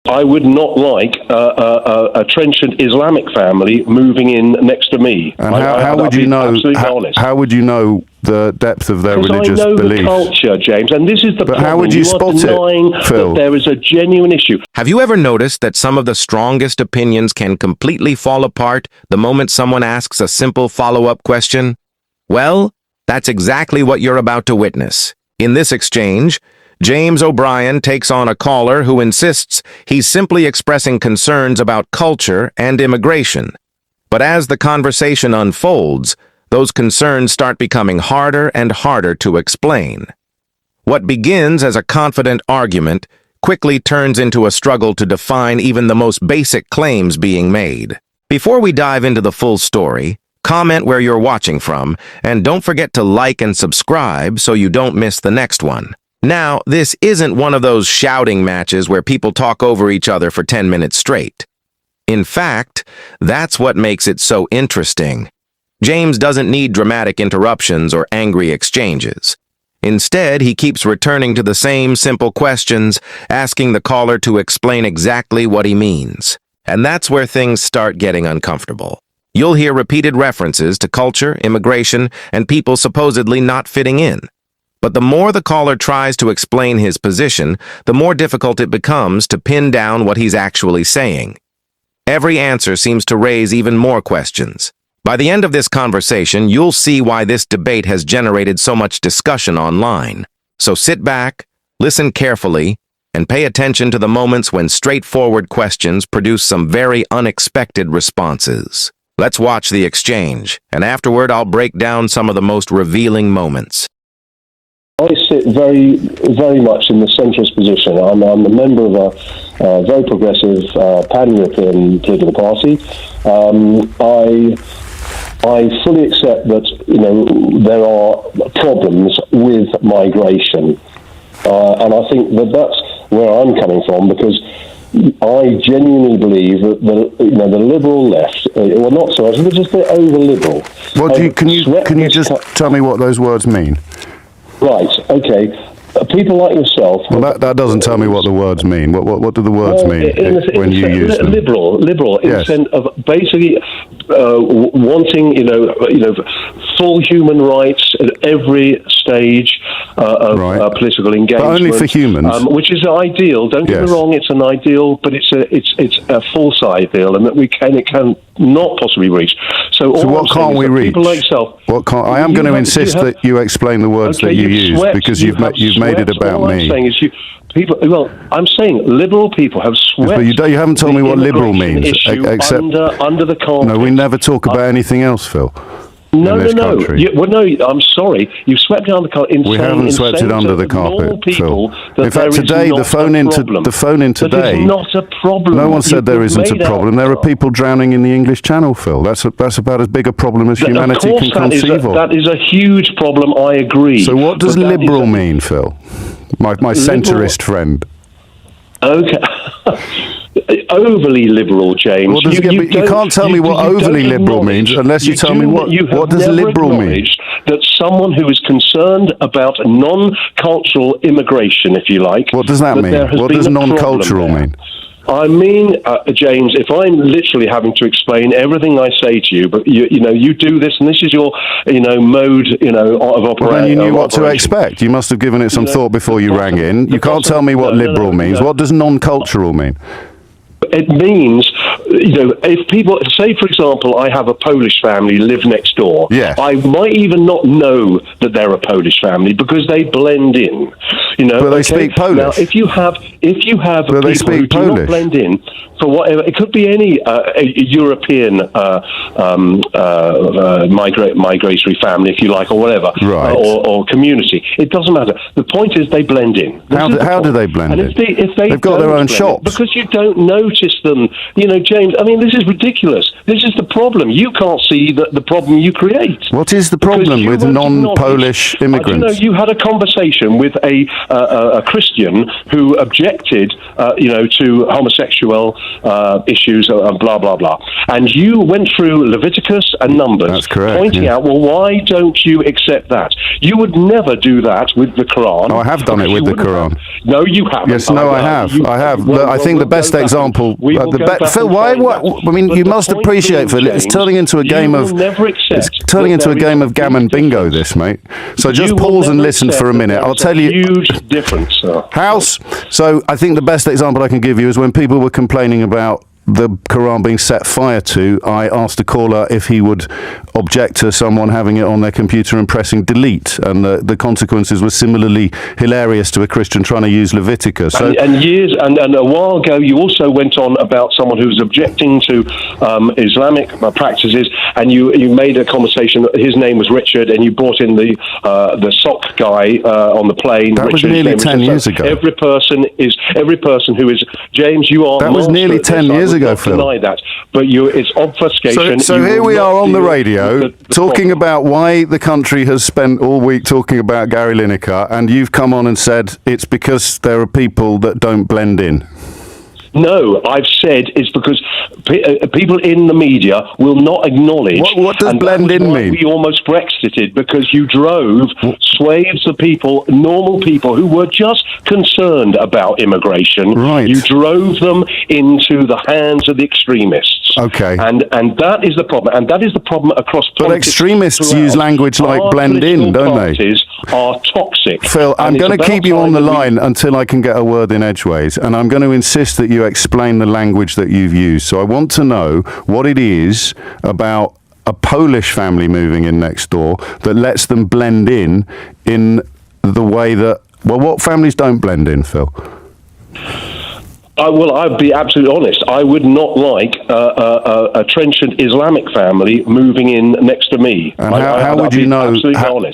I would not like a trenchant Islamic family moving in next to me. And how would you know? How would you know the depth of their religious beliefs? I know the culture, James, and this is the problem. How would you spot it, Phil? That there is a genuine issue. Have you ever noticed that some of the strongest opinions can completely fall apart the moment someone asks a simple follow-up question? Well, that's exactly what you're about to witness. In this exchange, James O'Brien takes on a caller who insists he's simply expressing concerns about culture and immigration. But as the conversation unfolds, those concerns start becoming harder and harder to explain. What begins as a confident argument quickly turns into a struggle to define even the most basic claims being made. Before we dive into the full story, comment where you're watching from, and don't forget to like and subscribe so you don't miss the next one. Now, this isn't one of those shouting matches where people talk over each other for 10 minutes straight. In fact, that's what makes it so interesting. James doesn't need dramatic interruptions or angry exchanges. Instead, he keeps returning to the same simple questions, asking the caller to explain exactly what he means. And that's where things start getting uncomfortable. You'll hear repeated references to culture, immigration, and people supposedly not fitting in. But the more the caller tries to explain his position, the more difficult it becomes to pin down what he's actually saying. Every answer seems to raise even more questions. By the end of this conversation, you'll see why this debate has generated so much discussion online. So sit back, listen carefully, and pay attention to the moments when straightforward questions produce some very unexpected responses. Let's watch the exchange, and afterward I'll break down some of the most revealing moments. I sit very, very much in the centrist position. I'm a member of a very progressive pan-European political party. I fully accept that there are problems with migration, and I think that that's where I'm coming from, because I genuinely believe that the liberal left, well, not so much, but just the over-liberal. Can you just tell me what those words mean? Right, okay. People like yourself... Well, that doesn't tell me what the words mean. What do the words mean when you use them? Liberal, in the sense of basically wanting, full human rights at every stage of political engagement. But only for humans. Which is ideal. Don't get me wrong, it's an ideal, but it's a false ideal, and that it can not possibly reach. So what can't we reach? People like yourself... I am going to insist that you explain the words that you use, because you've made it about me. I'm saying is I'm saying liberal people have swept. But you haven't told me what liberal means, except under the carpet. No, we never talk about anything else, Phil. No. I'm sorry. You've swept it under the carpet. We haven't swept it under the carpet, Phil. In fact, today the phone in today. It's not a problem. No one said there isn't a problem. There are people drowning in the English Channel, Phil. That's about as big a problem as humanity can conceive of. That is a huge problem. I agree. So what does liberal mean, Phil? My centrist friend. Okay. Overly liberal, James. You can't tell me what overly liberal means unless you tell me what does liberal mean. That someone who is concerned about non-cultural immigration, if you like. What does that mean? What does non-cultural mean? I mean, James, if I'm literally having to explain everything I say to you, but you do this, and this is your mode of operation. Well, then you knew what to expect. You must have given it some thought before you rang in. You can't tell me what liberal means. What does non-cultural mean? It means, if people, say, for example, I have a Polish family live next door. Yes. I might even not know that they're a Polish family because they blend in. But they speak Polish. Now, if you have people who do not blend in, for whatever, it could be any European migratory family, if you like, or whatever, right. or community. It doesn't matter. The point is they blend in. How do they blend in? If they've got their own shops. Because you don't notice them. James, I mean, this is ridiculous. This is the problem. You can't see the problem you create. What is the problem with non-Polish immigrants? You had a conversation with a Christian who objected, to homosexual issues and blah, blah, blah. And you went through Leviticus and Numbers. That's correct, pointing out, well, why don't you accept that? You would never do that with the Quran. Oh, I have done it with the Quran. No, you haven't. Yes, no, I have. I have. I think the best example... Phil, why? I mean, you must appreciate, Phil, it's turning into a game of... It's turning into a game of gammon bingo, this, mate. So just pause and listen for a minute. I'll tell you... Huge difference. House. So I think the best example I can give you is when people were complaining about the Quran being set fire to, I asked a caller if he would object to someone having it on their computer and pressing delete, and the consequences were similarly hilarious to a Christian trying to use Leviticus. So, and a while ago, you also went on about someone who was objecting to Islamic practices, and you made a conversation. His name was Richard, and you brought in the sock guy on the plane. That was nearly 10 years ago. Every person who is James. You are. That was nearly 10 years ago. Phil. Deny that, but it's obfuscation. So here we are on the radio talking about why the country has spent all week talking about Gary Lineker, and you've come on and said it's because there are people that don't blend in. No, I've said it's because people in the media will not acknowledge. What does blend in mean? We almost Brexited because you drove swathes of people, normal people who were just concerned about immigration. Right. You drove them into the hands of the extremists. Okay. And that is the problem. And that is the problem across politics. But extremists use language like blend in, don't they? Are toxic. Phil, I'm going to keep you on the line until I can get a word in edgeways, and I'm going to insist that you explain the language that you've used. So I want to know what it is about a Polish family moving in next door that lets them blend in the way that... Well, what families don't blend in, Phil? I'd be absolutely honest. I would not like a trenchant Islamic family moving in next to me. And how would you know?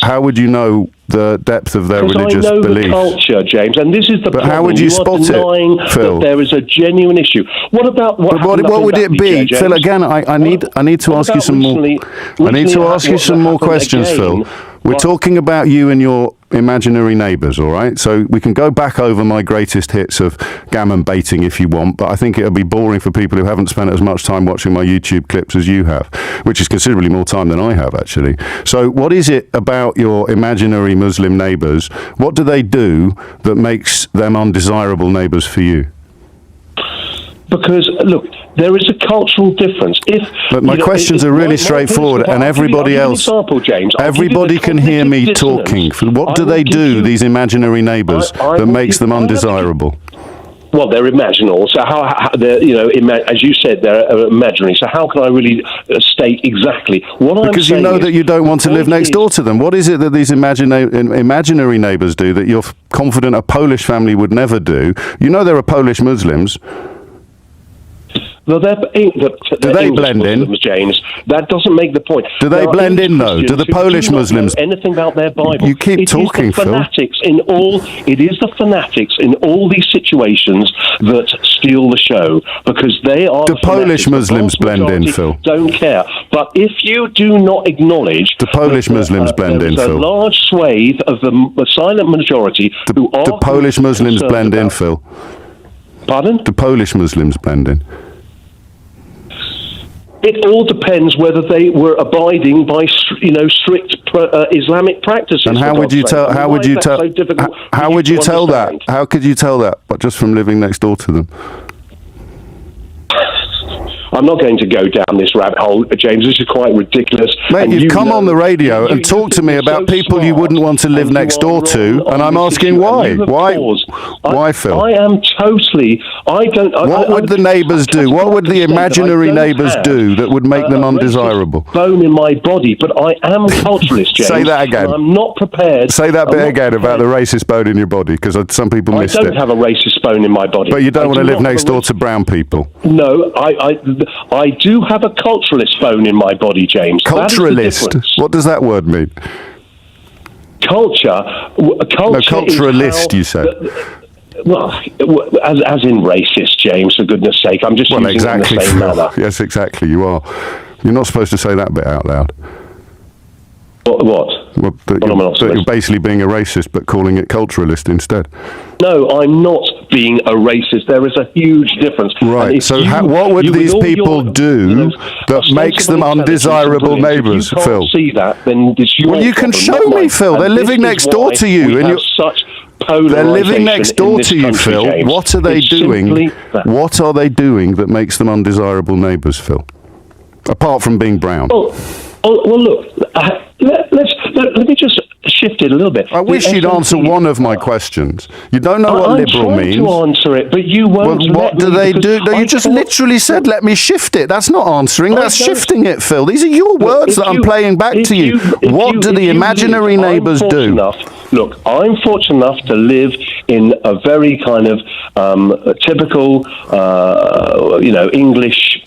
How would you know the depth of their religious I know belief? The culture, James, and this is the problem. How would you spot it, Phil? That there is a genuine issue. What about what would it be, Phil? Again, I need to ask you some more. I need to ask you some more questions, Phil. We're talking about you and your imaginary neighbours, all right? So we can go back over my greatest hits of gammon baiting if you want, but I think it'll be boring for people who haven't spent as much time watching my YouTube clips as you have, which is considerably more time than I have, actually. So what is it about your imaginary Muslim neighbours? What do they do that makes them undesirable neighbours for you? Because, look, there is a cultural difference. But my questions are really straightforward, and everybody else... Everybody can hear me talking. What do they do, these imaginary neighbours, that makes them undesirable? Well, they're imaginal. So how they're, as you said, they're imaginary. So how can I really state exactly what I'm saying? Because you know that you don't want to live next door to them. What is it that these imaginary neighbours do that you're confident a Polish family would never do? You know there are Polish Muslims. Well, do they blend in, James? That doesn't make the point. Do they blend in, though? Do the Polish Muslims anything about their Bible? You keep talking, Phil. It is the fanatics in all these situations that steal the show because they are. Do Polish Muslims blend in, Phil? Don't care. But if you do not acknowledge, the Polish Muslims blend in, Phil. A large swathe of the silent majority who are. Do Polish Muslims blend in, Phil? Pardon? Do Polish Muslims blend in? It all depends whether they were abiding by, strict Islamic practices. And how would you tell? How would you tell? How would you tell that? How could you tell that? But just from living next door to them. I'm not going to go down this rabbit hole, James. This is quite ridiculous. Mate, you've come on the radio and talked to me about people you wouldn't want to live next door to, and I'm asking why. Why, Phil? I am totally... What would the neighbours do? What would the imaginary neighbours do that would make them undesirable? Bone in my body, but I am culturalist, James. Say that again. I'm not prepared. Say that bit again about the racist bone in your body, because some people missed it. I don't have a racist bone in my body. But you don't want to live next door to brown people. No, I do have a culturalist bone in my body, James. Culturalist? What does that word mean? Culture. No, culturalist, you said. Well, as in racist, James, for goodness sake. I'm just using exactly, it in the same manner. Yes, exactly, you are. You're not supposed to say that bit out loud. What? Well, that you're basically being a racist, but calling it culturalist instead. No, I'm not being a racist. There is a huge difference. Right. So what would these people do that makes them undesirable neighbours, Phil? If you can't see that, then it's your Well, you can show me, Phil. They're living next door to you. And such they're living next door to you, Phil. James. What are they doing? What are they doing that makes them undesirable neighbours, Phil? Apart from being brown. Well, look. Let me just shift it a little bit. I wish you'd answer one of my questions. You don't know what liberal means. I'm trying to answer it, but you won't. Well, what do they do? No, you just literally said, "Let me shift it." That's not answering. That's shifting it, Phil. These are your words that I'm playing back to you. What do the imaginary neighbours do? Look, I'm fortunate enough to live in a very kind of typical, English,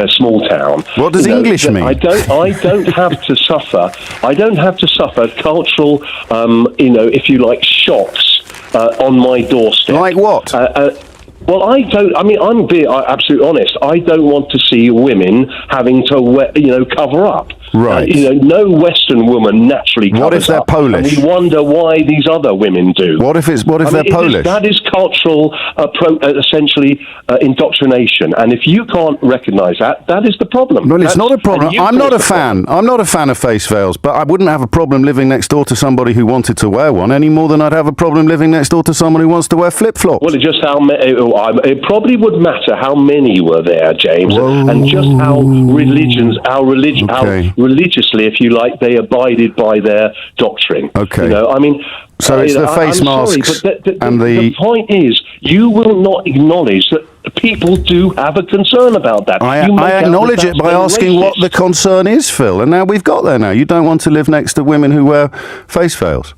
small town. What does English mean? I don't have to suffer. I don't have to suffer cultural, if you like, shocks on my doorstep. Like what? Well, I don't. I mean, I'm being absolutely honest. I don't want to see women having to, cover up. Right. No Western woman naturally covers up. What if they're Polish? And we wonder why these other women do. What if they're Polish? That is cultural, essentially, indoctrination. And if you can't recognise that, that is the problem. Well, it's not a problem. I'm not a fan. I'm not a fan of face veils, but I wouldn't have a problem living next door to somebody who wanted to wear one any more than I'd have a problem living next door to someone who wants to wear flip-flops. Well, it probably would matter how many were there, James, and just how religiously, if you like, they abided by their doctrine. Okay. So it's the face masks and the point is, you will not acknowledge that people do have a concern about that. I acknowledge it by asking what the concern is, Phil, and now we've got there now. You don't want to live next to women who wear face veils.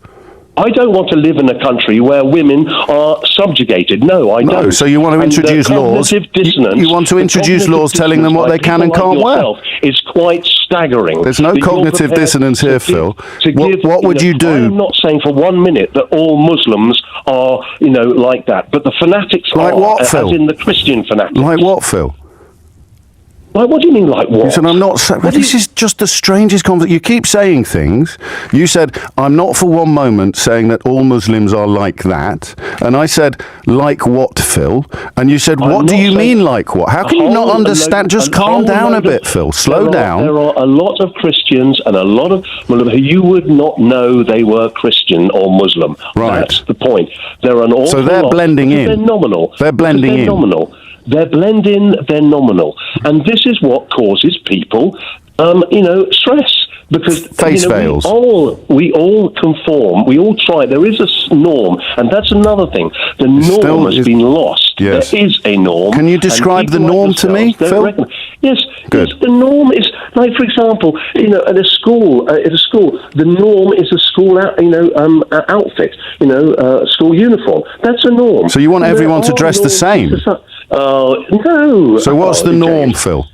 I don't want to live in a country where women are subjugated. No, I don't. So you want to introduce laws? You want to introduce laws telling them what they can and can't wear? Is quite staggering. There's no cognitive dissonance here, Phil. What would you do? I'm not saying for 1 minute that all Muslims are, like that, but the fanatics like are, what, Phil? As in the Christian fanatics. Like what, Phil? Like, what do you mean, like what? You said, I'm not... this is just the strangest conversation. You keep saying things. You said, I'm not for one moment saying that all Muslims are like that. And I said, like what, Phil? And you said, what do you mean, like what? How can you not understand? Just calm down a bit, Phil. Slow down. There are a lot of Christians and a lot of Muslims who you would not know they were Christian or Muslim. Right. That's the point. There are an awful So they're blending in. They're nominal. They're blending in. Nominal. They're blending, they're nominal. And this is what causes people, stress. Because face veils. We all conform. We all try. There is a norm, and that's another thing. The norm has been lost. Yes. There is a norm. Can you describe the norm to me, Phil? Yes. Good. Yes, the norm is, like, for example, at a school, the norm is a school outfit. School uniform. That's a norm. So you want everyone to dress the same? No. So what's the norm, Phil?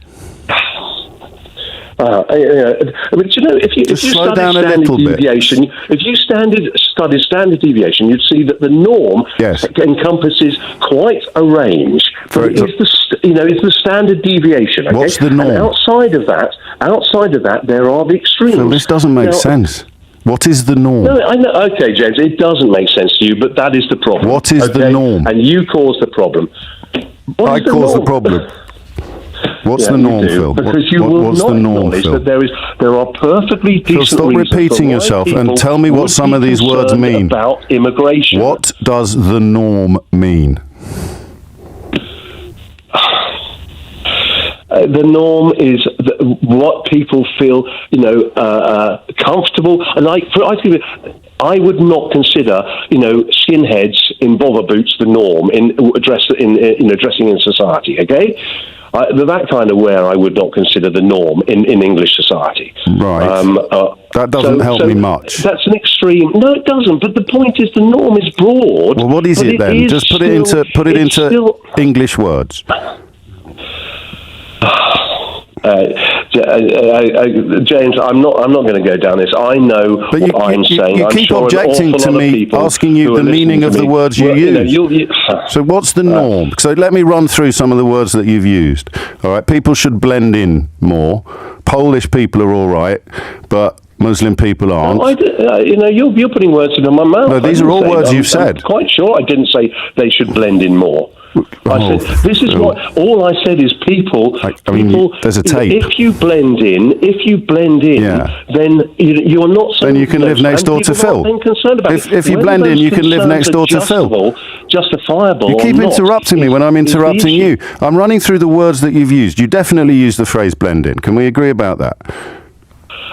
But if you slow study down a standard little bit. deviation, if you study standard deviation, you'd see that the norm encompasses quite a range. But it's the standard deviation. Okay? What's the norm? And outside of that, there are the extremes. Phil, this doesn't make sense. What is the norm? No, I know. Okay, James, it doesn't make sense to you, but that is the problem. What is the norm? And you cause the problem. I cause the problem. What's the norm, Phil? Because you will what's not the norm, acknowledge Phil? that there are perfectly decent Phil, stop reasons repeating why yourself and people tell me what would some be of these words concerned mean. About immigration. What does the norm mean? The norm is what people feel, comfortable. I would not consider, skinheads in bother boots the norm in dressing in society. Okay, that kind of wear I would not consider the norm in English society. Right. That doesn't help me much. That's an extreme. No, it doesn't. But the point is, the norm is broad. Well, what is it then? Just put it into English words. James, I'm not going to go down this. I know what I'm saying. You keep objecting to me, asking you the meaning of the words you use. So what's the norm? So let me run through some of the words that you've used. All right, people should blend in more. Polish people are all right, but Muslim people aren't. You're putting words into my mouth. No, these are all words you've said. I'm quite sure I didn't say they should blend in more. I said, this is what, all I said is people, there's a tape. If you blend in, then you're not so... Then you can live next door to Phil. If you blend in, you can live next door to Phil. Justifiable. You keep interrupting me when I'm interrupting you. I'm running through the words that you've used. You definitely used the phrase blend in. Can we agree about that?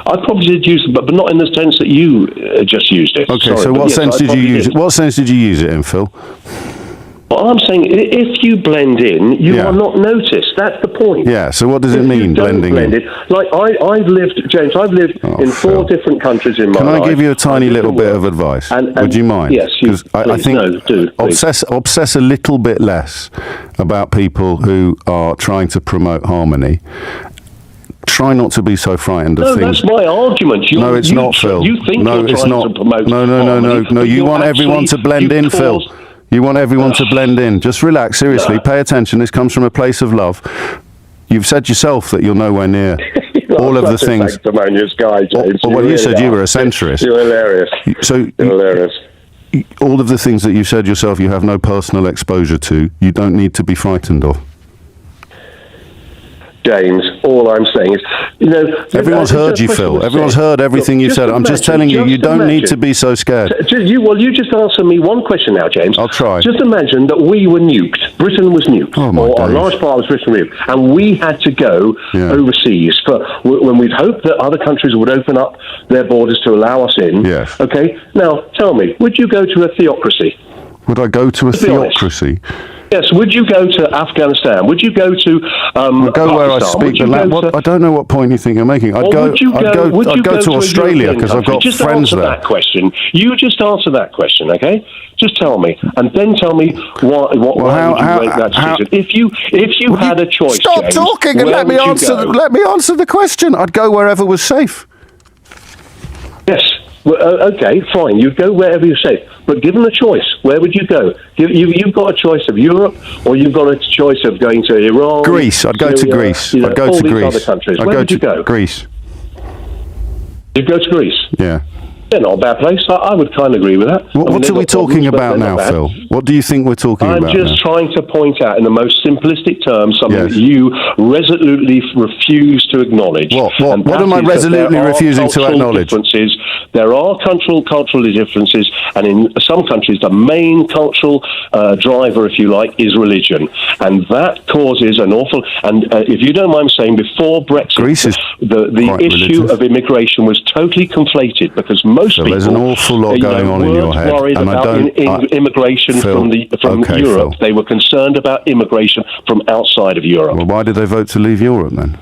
I probably did use it, but not in the sense that you just used it. Okay, so what sense did you use it? What sense did you use it in, Phil? Well, I'm saying if you blend in, you are not noticed. That's the point. Yeah, so what does it mean, blending in? Like, I've lived in 4 different countries in my life. Can I give you a tiny little bit of advice? Would you mind? Yes, I think obsess a little bit less about people who are trying to promote harmony. Try not to be so frightened of things. No, that's my argument. No, it's not, Phil. You think you're trying to promote harmony. No, you want everyone to blend in, Phil. You want everyone to blend in. Just relax, seriously, pay attention. This comes from a place of love. You've said yourself that you're nowhere near all of the things. Sanctimonious guy, James. Well, you said you were a centrist. You're hilarious. You're hilarious. All of the things that you said yourself you have no personal exposure to, you don't need to be frightened of. James, all I'm saying is, everyone's heard you, Phil. Everyone's heard everything you've said. I'm just telling you, you don't need to be so scared. You just answer me one question now, James. I'll try. Just imagine that we were nuked. Britain was nuked. A large part of Britain was nuked. And we had to go overseas when we'd hoped that other countries would open up their borders to allow us in. Yes. Okay? Now, tell me, would you go to a theocracy? Would I go to a theocracy? Yes, would you go to Afghanistan? Would you go to go where I speak the language? I don't know what point you think you're making. I'd go to Australia because I've got friends there. That question. You just answer that question, okay? Just tell me, and then tell me why would you make that decision? If you had a choice, stop James, talking and let me answer. Let me answer the question. I'd go wherever was safe. Yes. Well, okay, fine. You'd go wherever you're safe. But given a choice, where would you go? You've got a choice of Europe, or you've got a choice of going to Iran. Greece. I'd go to Greece. I'd go to Greece. Other countries. Where would you go? Greece. You'd go to Greece? Yeah. They're not a bad place. I would kind of agree with that. What are we talking about now, Phil? What do you think we're talking about? I'm just trying to point out in the most simplistic terms something that you resolutely refuse to acknowledge. What am I resolutely refusing to acknowledge? There are cultural differences, and in some countries the main cultural driver, if you like, is religion. And that causes an awful... And if you don't mind saying, before Brexit, the issue of immigration was totally conflated because most people... There's an awful lot going on in your head. Worried about immigration from Europe. Phil. They were concerned about immigration from outside of Europe. Well, why did they vote to leave Europe then?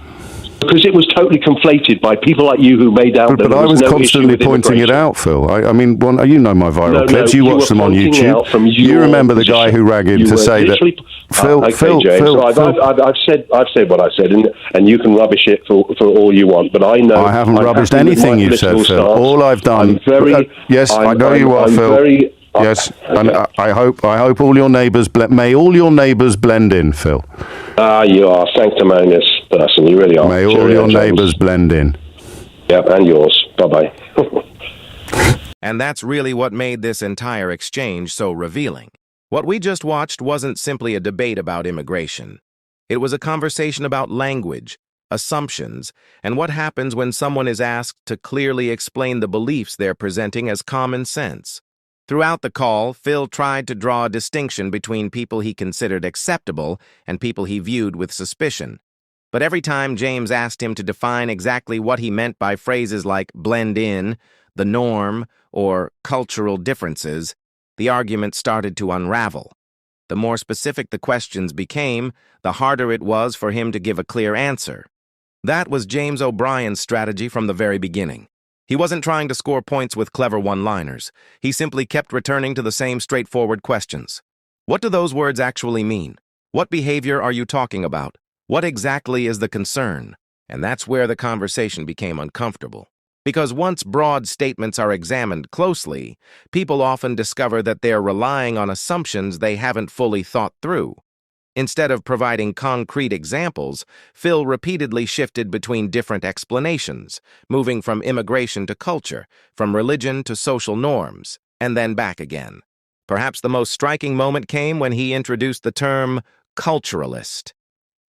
Because it was totally conflated by people like you who made out that But I was constantly pointing it out, Phil. I mean, you know my viral clips. You watch them on YouTube. You remember the guy who rang in to say that... Phil, I've said what I said, and you can rubbish it for all you want, but I know... I haven't rubbished anything you've said, Phil. All I've done... Yes, I know you are, Phil. Yes, and I hope all your neighbours... May all your neighbours blend in, Phil. You are a sanctimonious person. You really are. May all your neighbours blend in. Yep, and yours. Bye-bye. And that's really what made this entire exchange so revealing. What we just watched wasn't simply a debate about immigration. It was a conversation about language, assumptions, and what happens when someone is asked to clearly explain the beliefs they're presenting as common sense. Throughout the call, Phil tried to draw a distinction between people he considered acceptable and people he viewed with suspicion. But every time James asked him to define exactly what he meant by phrases like blend in, the norm, or cultural differences, the argument started to unravel. The more specific the questions became, the harder it was for him to give a clear answer. That was James O'Brien's strategy from the very beginning. He wasn't trying to score points with clever one-liners. He simply kept returning to the same straightforward questions. What do those words actually mean? What behavior are you talking about? What exactly is the concern? And that's where the conversation became uncomfortable. Because once broad statements are examined closely, people often discover that they're relying on assumptions they haven't fully thought through. Instead of providing concrete examples, Phil repeatedly shifted between different explanations, moving from immigration to culture, from religion to social norms, and then back again. Perhaps the most striking moment came when he introduced the term culturalist.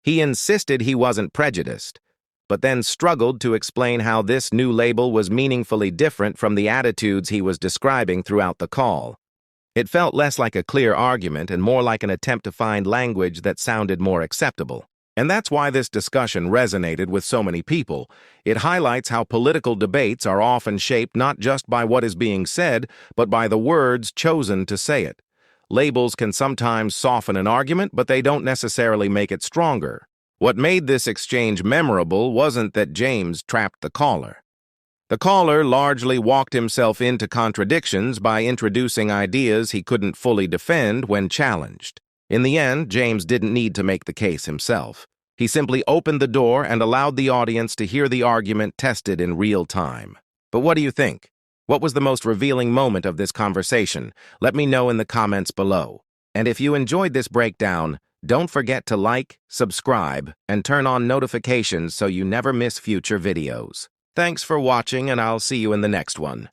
He insisted he wasn't prejudiced, but then struggled to explain how this new label was meaningfully different from the attitudes he was describing throughout the call. It felt less like a clear argument and more like an attempt to find language that sounded more acceptable. And that's why this discussion resonated with so many people. It highlights how political debates are often shaped not just by what is being said, but by the words chosen to say it. Labels can sometimes soften an argument, but they don't necessarily make it stronger. What made this exchange memorable wasn't that James trapped the caller. The caller largely walked himself into contradictions by introducing ideas he couldn't fully defend when challenged. In the end, James didn't need to make the case himself. He simply opened the door and allowed the audience to hear the argument tested in real time. But what do you think? What was the most revealing moment of this conversation? Let me know in the comments below. And if you enjoyed this breakdown, don't forget to like, subscribe, and turn on notifications so you never miss future videos. Thanks for watching, and I'll see you in the next one.